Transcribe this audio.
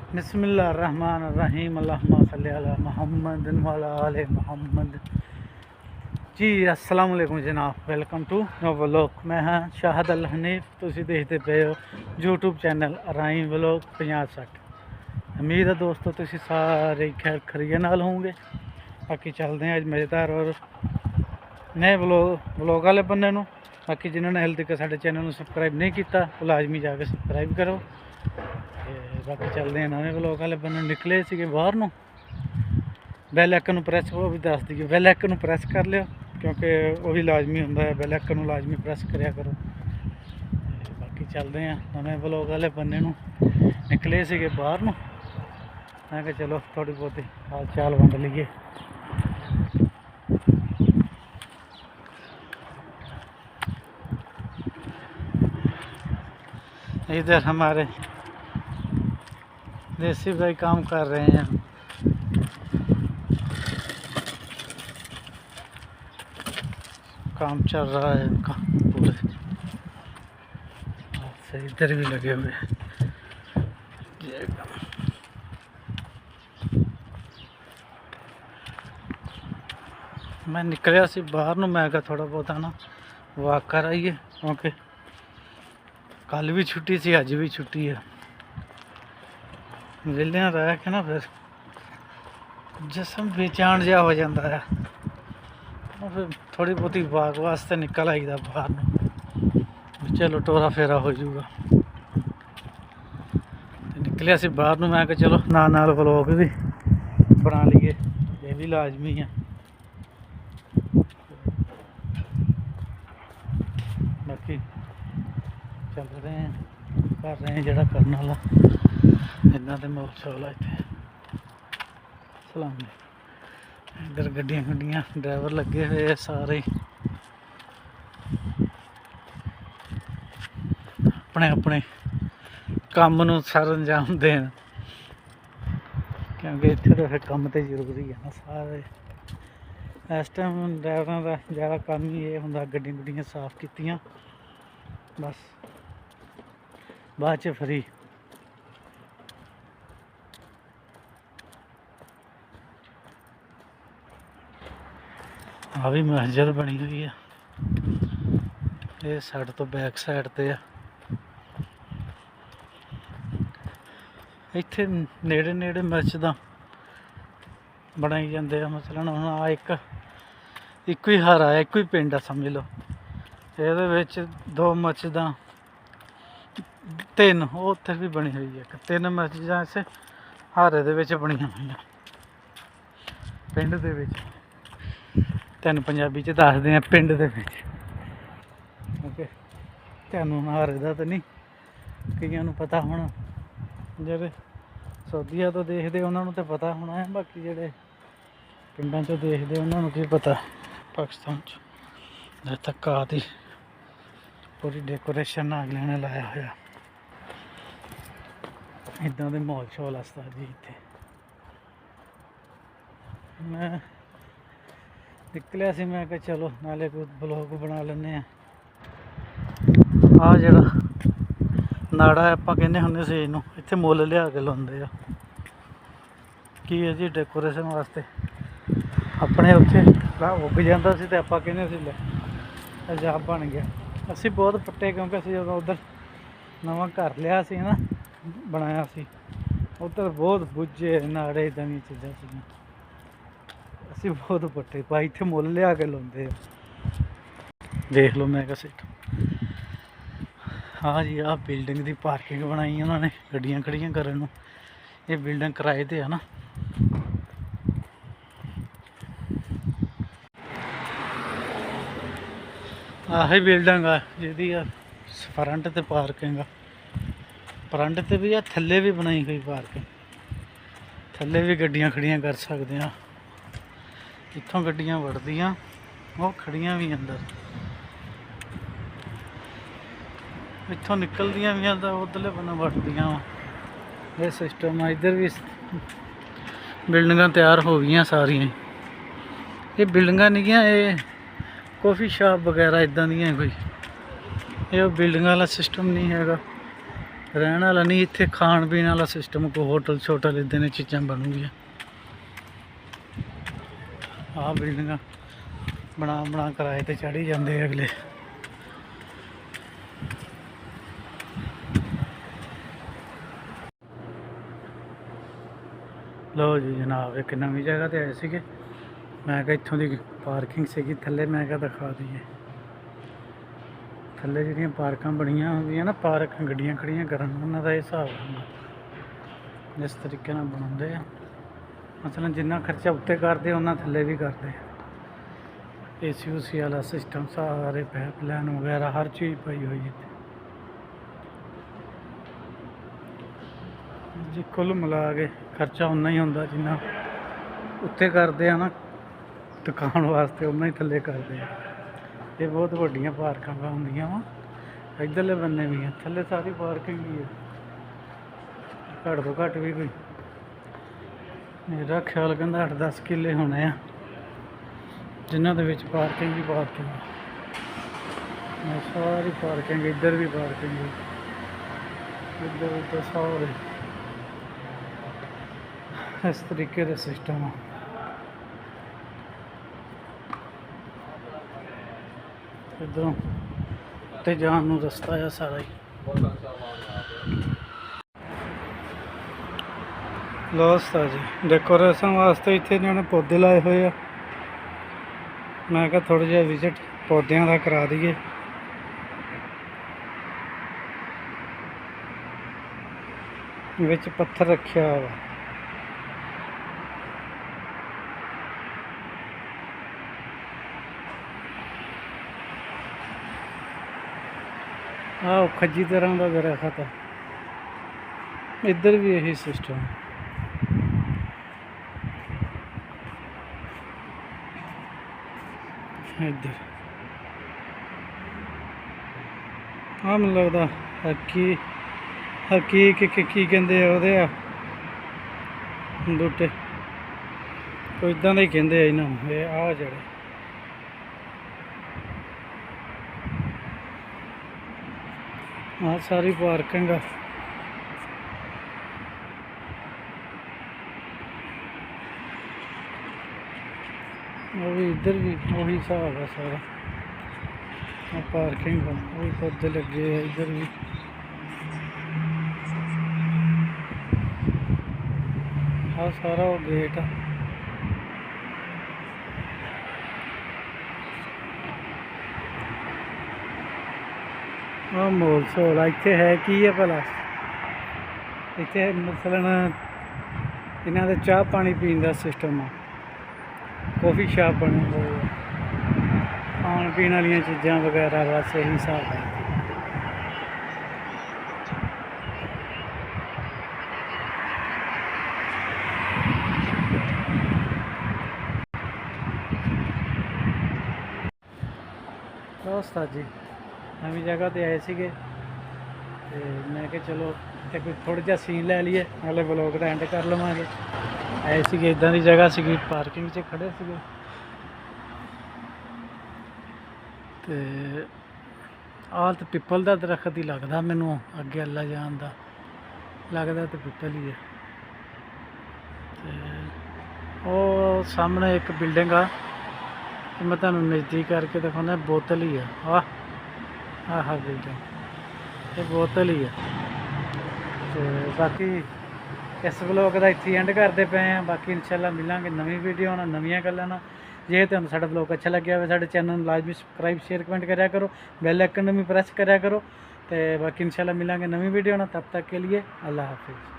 बिस्मिल्लाहिर्रहमानिर्रहीम अल्लाहुम्मा सल्ली अला मुहम्मद व अला आले मुहम्मद। जी अस्सलाम वालेकुम जनाब, वेलकम टू नो व्लॉग। मैं हाँ शाहद अल हनीफ, तुसी देखते पे हो यूट्यूब चैनल राई व्लॉग 50-60। उम्मीद है दोस्तों तुसी सारे खैर खरीय नाल होंगे। बाकी चलते हैं अज मज़ेदार और नए व्लॉग वाले बंदे नूं। बाकी जिन्होंने हाले तक साडे चैनल को सबसक्राइब नहीं किया वो लाजमी जाके सबसक्राइब करो। बाकी चलते हैं नवे व्लॉग वाले बंदे निकले थे बाहर नूं। बैल आइकन प्रैस वो भी दस दिए, बैल आइकन प्रैस कर लियो क्योंकि वो भी लाजमी होंदा है, बैल आइकन लाजमी प्रैस करया करो। बाकी चलते हैं नवे व्लॉग वाले बंदे नूं निकले थे बाहर नूं। मैं कहा चलो थोड़ी बहुत हाल चाल वंड लीए। इधर हमारे देसी भाई काम कर रहे हैं। काम चल रहा है इनका पूरे से, इधर भी लगे हुए हैं। मैं निकलिया सी बाहर नूं, मैं कहा थोड़ा बहुत ना वॉक कर आइए क्योंकि कल भी छुट्टी सी, अज भी छुट्टी है। वेलियां रह के ना फिर जिसम बेचैन जहा हो जाता है, फिर थोड़ी बहुती वाक वास्ते निकल आईदा बाहर नूं, चलो टोरा फेरा हो जाऊगा। निकलिया सी बाहर नूं, मैं कहा चलो नाल व्लॉग भी बना लीए, ये भी लाजमी है। बाकी चल रहे हैं, कर रहे हैं जड़ा करने वाला। इन्ना तो माहौल शौल है इतने। सलाम इधर गड्डियां गुड्डियां ड्राइवर लगे हुए है सारे अपने अपने काम नूं सर अंजाम देन, क्योंकि इत्थे तो फिर काम तो जरूरी है ना सारे। इस टाइम ड्राइवरों का ज़्यादा काम ही ये होंदा, गड्डियां गुड्डियां साफ कीतियां बस, बाद च फ्री। आ भी मस्जिद बनी हुई है, ये साइड तो बैक साइड ते है। इत्थे नेड़े नेड़े मस्जिदां बनाई जाते हैं। मसलन हुण आ एक ही हारा है, एक ही पिंड है समझ लो, ये दो मस्जिदां तीन वो उत्थे भी बनी हुई है, तीन मस्जिदां इस हारे दे विच बनियां हुई पिंड दे विच। तैनूं पंजाबी च दसदे हैं पिंड दे विच, ओके तैनूं हारे दा तो नहीं, कईयां नूं पता होना, जेह्ड़े सऊदीया तो देखदे उन्होंने तो पता होना है, बाकी जेह्ड़े पिंडां चों देखदे उन्होंने की पता। पाकिस्तान च तक आती पूरी डेकोरेशन अगले ने लाया होया, इदां दे माहौल शौल आस्ता जी। इत्थे मैं निकलिया सी, मैं कहा चलो नाले कोई ब्लॉग बना लेने। आ जेह्ड़ा नाड़ा आपां कहने होन्ने सी इनूं, इत्थे मुੱਲ लिया के लाउंदे आ की है जी डेकोरेशन वास्ते। अपने उत्थे उग जाता सी ते आपां कहने सी ले अजाब बन गया। असीं बहुत पट्टे क्योंकि असीं जदों उधर नवां घर लिया सी ना, बनाया सी, उधर बहुत बुझे नाड़े इदां दी चीज़ां सी, असीं बहुत पट्टे भाई इत्थे मुੱਲ लिया के लाउंदे आ। देख लो मैं कैसे हाँ जी, आ बिल्डिंग की पार्किंग बनाई उन्होंने गड्डियां खड़ियां करन नूं। ये बिल्डिंग किराए ते है ना। आही बिल्डिंग आ जिहदी फ्रंट ते पार्किंग आ, फ्रंट ते भी आ, थल्ले भी बनाई हुई पार्किंग, थल्ले भी गड्डियां खड़ियां कर सकते हैं। इत्थों गड्डियां वड़दियां वो खड़ियां भी अंदर, इत्थों निकलदियां भी तो उधरले बन्ने वड़दियां। ये सिस्टम है। इधर भी बिल्डिंगां तैयार हो गई सारियां। ये बिल्डिंगां नहीं गया, ये कॉफ़ी शॉप वगैरह इदां दियां कोई, ये बिल्डिंग वाला सिस्टम नहीं हैगा। ਰਹਿਣ ਵਾਲਾ ਨਹੀਂ, ਇੱਥੇ ਖਾਣ ਪੀਣ ਵਾਲਾ ਸਿਸਟਮ, ਕੋਈ ਹੋਟਲ ਛੋਟਲ ਇਦਾਂ ਦੀਆਂ ਚੀਜ਼ਾਂ ਬਣੂਗੀਆਂ। ਆਹ ਬਿਲਡਿੰਗਾਂ ਬਣਾ ਕਿਰਾਏ ਤੇ ਚੜ੍ਹੀ ਜਾਂਦੇ ਅਗਲੇ। ਲਓ ਜੀ ਜਨਾਬ, ਇੱਕ ਨਵੀਂ ਜਗ੍ਹਾ ਤੇ ਆਏ ਸੀਗੇ। ਮੈਂ ਕਿਹਾ ਇੱਥੋਂ ਦੀ ਪਾਰਕਿੰਗ ਸੀਗੀ ਥੱਲੇ, ਮੈਂ ਕਿਹਾ ਦਿਖਾ ਦਈਏ। ਥੱਲੇ ਜਿਹੜੀਆਂ ਪਾਰਕਾਂ ਬਣੀਆਂ ਹੁੰਦੀਆਂ ਨਾ, ਪਾਰਕ ਗੱਡੀਆਂ ਖੜੀਆਂ ਕਰਨ, ਉਹਨਾਂ ਦਾ ਇਹ ਹਿਸਾਬ ਹੁੰਦਾ ਜਿਸ ਤਰੀਕੇ ਨਾਲ ਬਣਾਉਂਦੇ ਆ। ਮਤਲਬ ਜਿੰਨਾ ਖਰਚਾ ਉੱਤੇ ਕਰਦੇ ਉਹਨਾਂ ਥੱਲੇ ਵੀ ਕਰਦੇ। ਏਸੀ ਉਸੀ ਵਾਲਾ ਸਿਸਟਮ, ਸਾਰੇ ਪਾਈਪ ਲਾਈਨ ਵਗੈਰਾ ਹਰ ਚੀਜ਼ ਪਈ ਹੋਈ ਇੱਥੇ ਜੀ। ਕੁੱਲ ਮਿਲਾ ਕੇ ਖਰਚਾ ਉਨਾ ਹੀ ਹੁੰਦਾ ਜਿੰਨਾ ਉੱਤੇ ਕਰਦੇ ਆ ਨਾ ਦੁਕਾਨ ਵਾਸਤੇ, ਉਨਾ ਹੀ ਥੱਲੇ ਕਰਦੇ ਆ। ਇਹ ਬਹੁਤ ਵੱਡੀਆਂ ਪਾਰਕਾਂ ਹੁੰਦੀਆਂ ਵਾ, ਇੱਧਰਲੇ ਬੰਨੇ ਵੀ ਆ, ਥੱਲੇ ਸਾਰੀ ਪਾਰਕਿੰਗ ਹੀ ਹੈ। ਘੱਟ ਤੋਂ ਘੱਟ ਵੀ ਕੋਈ ਮੇਰਾ ਖਿਆਲ ਕਹਿੰਦਾ 8-10 ਕਿੱਲੇ ਹੋਣੇ ਆ ਜਿਨ੍ਹਾਂ ਦੇ ਵਿੱਚ ਪਾਰਕਿੰਗ ਹੀ ਪਾਰਕਿੰਗ। ਸਾਰੀ ਪਾਰਕਿੰਗ, ਇੱਧਰ ਵੀ ਪਾਰਕਿੰਗ, ਇੱਧਰ ਉੱਧਰ ਸਾਰੇ ਇਸ ਤਰੀਕੇ ਦਾ ਸਿਸਟਮ ਆ। ਇੱਧਰੋਂ ਉੱਤੇ ਜਾਣ ਨੂੰ ਰਸਤਾ ਆ ਸਾਰਾ ਹੀ। ਲੋਸਤਾ ਜੀ ਡੈਕੋਰੇਸ਼ਨ ਵਾਸਤੇ ਇੱਥੇ ਇਹਨਾਂ ਨੇ ਪੌਦੇ ਲਾਏ ਹੋਏ ਆ। ਮੈਂ ਕਿਹਾ ਥੋੜ੍ਹਾ ਜਿਹਾ ਵਿਜ਼ਿਟ ਪੌਦਿਆਂ ਦਾ ਕਰਾ ਦਈਏ। ਵਿੱਚ ਪੱਥਰ ਰੱਖਿਆ ਵਾ। ਆਹ ਖੱਜੀ ਤਰ੍ਹਾਂ ਦਾ ਦਰਖਤ ਆ। ਇੱਧਰ ਵੀ ਇਹੀ ਸਿਸਟਮ। ਇੱਧਰ ਆਹ ਮੈਨੂੰ ਲੱਗਦਾ ਕੀ ਕਹਿੰਦੇ ਆ ਉਹਦੇ, ਆ ਬੂਟੇ ਕੋਈ ਇੱਦਾਂ ਦਾ ਹੀ ਕਹਿੰਦੇ ਆ ਇਹਨਾਂ ਨੂੰ। ਇਹ ਆਹ ਜਿਹੜੇ ਆਹ ਸਾਰੀ ਪਾਰਕਿੰਗ ਆ। ਉਹ ਵੀ ਇੱਧਰ ਵੀ ਉਹੀ ਹਿਸਾਬ ਆ ਸਾਰਾ। ਪਾਰਕਿੰਗ ਉਹ ਵੀ ਪੌਦੇ ਲੱਗੇ ਆ ਇੱਧਰ ਵੀ। ਆਹ ਸਾਰਾ ਉਹ ਗੇਟ ਆ। ਆਹ ਮੋਲ ਸੋਲ ਇੱਥੇ ਹੈ ਕੀ ਹੈ ਭਲਾ? ਇੱਥੇ ਮਸਲਨ ਇਹਨਾਂ ਦੇ ਚਾਹ ਪਾਣੀ ਪੀਣ ਦਾ ਸਿਸਟਮ ਆ। ਕੌਫੀ ਸ਼ਾਪ ਬਣੀ ਹੋਈ ਆ, ਖਾਣ ਪੀਣ ਵਾਲੀਆਂ ਚੀਜ਼ਾਂ ਵਗੈਰਾ, ਬਸ ਇਹੀ ਹਿਸਾਬ ਹੈ। ਦੋਸਤ ਜੀ ਨਵੀਂ ਜਗ੍ਹਾ 'ਤੇ ਆਏ ਸੀਗੇ ਤੇ ਮੈਂ ਕਿਹਾ ਚਲੋ ਇੱਥੇ ਕੋਈ ਥੋੜ੍ਹਾ ਜਿਹਾ ਸੀਨ ਲੈ ਲਈਏ, ਨਾਲੇ ਵਲੋਗ ਦਾ ਐਂਡ ਕਰ ਲਵਾਂਗੇ। ਆਏ ਸੀਗੇ, ਇੱਦਾਂ ਦੀ ਜਗ੍ਹਾ ਸੀਗੀ, ਪਾਰਕਿੰਗ 'ਚ ਖੜ੍ਹੇ ਸੀਗੇ ਤੇ ਆਹ ਤਾਂ ਪਿੱਪਲ ਦਾ ਦਰਖਤ ਹੀ ਲੱਗਦਾ ਮੈਨੂੰ, ਅੱਗੇ ਅੱਲਾ ਜਾਣ ਦਾ ਲੱਗਦਾ ਤੇ ਪਿੱਪਲ ਹੀ ਹੈ। ਤੇ ਉਹ ਸਾਹਮਣੇ ਇੱਕ ਬਿਲਡਿੰਗ ਆ, ਮੈਂ ਤੁਹਾਨੂੰ ਨਜ਼ਦੀਕ ਕਰਕੇ ਦਿਖਾਉਂਦਾ, ਬੋਤਲ ਹੀ ਆ। ਆਹ ਬਿਲਡਿੰਗ ਇਹ ਬੋਤਲ ਹੀ ਆ। ਤੇ ਬਾਕੀ ਇਸ ਵਲੋਗ ਦਾ ਇੱਥੇ ਐਂਡ ਕਰਦੇ ਪਏ ਆ। ਬਾਕੀ ਇਨਸ਼ਾਅੱਲਾ ਮਿਲਾਂਗੇ ਨਵੀਂ ਵੀਡੀਓ ਨਾਲ, ਨਵੀਆਂ ਗੱਲਾਂ ਨਾਲ। ਜੇ ਤੁਹਾਨੂੰ ਸਾਡਾ ਵਲੋਗ ਅੱਛਾ ਲੱਗਿਆ ਹੋਵੇ, ਸਾਡੇ ਚੈਨਲ ਨੂੰ ਲਾਜ਼ਮੀ ਸਬਸਕ੍ਰਾਈਬ, ਸ਼ੇਅਰ, ਕਮੈਂਟ ਕਰਿਆ ਕਰੋ, ਬੈਲ ਆਈਕਨ ਨੂੰ ਵੀ ਪ੍ਰੈਸ ਕਰਿਆ ਕਰੋ। ਤੇ ਬਾਕੀ ਇਨਸ਼ਾਅੱਲਾ ਮਿਲਾਂਗੇ ਨਵੀਂ ਵੀਡੀਓ ਨਾਲ। ਤਬ ਤੱਕ ਕੇ लिए अल्लाह हाफिज़।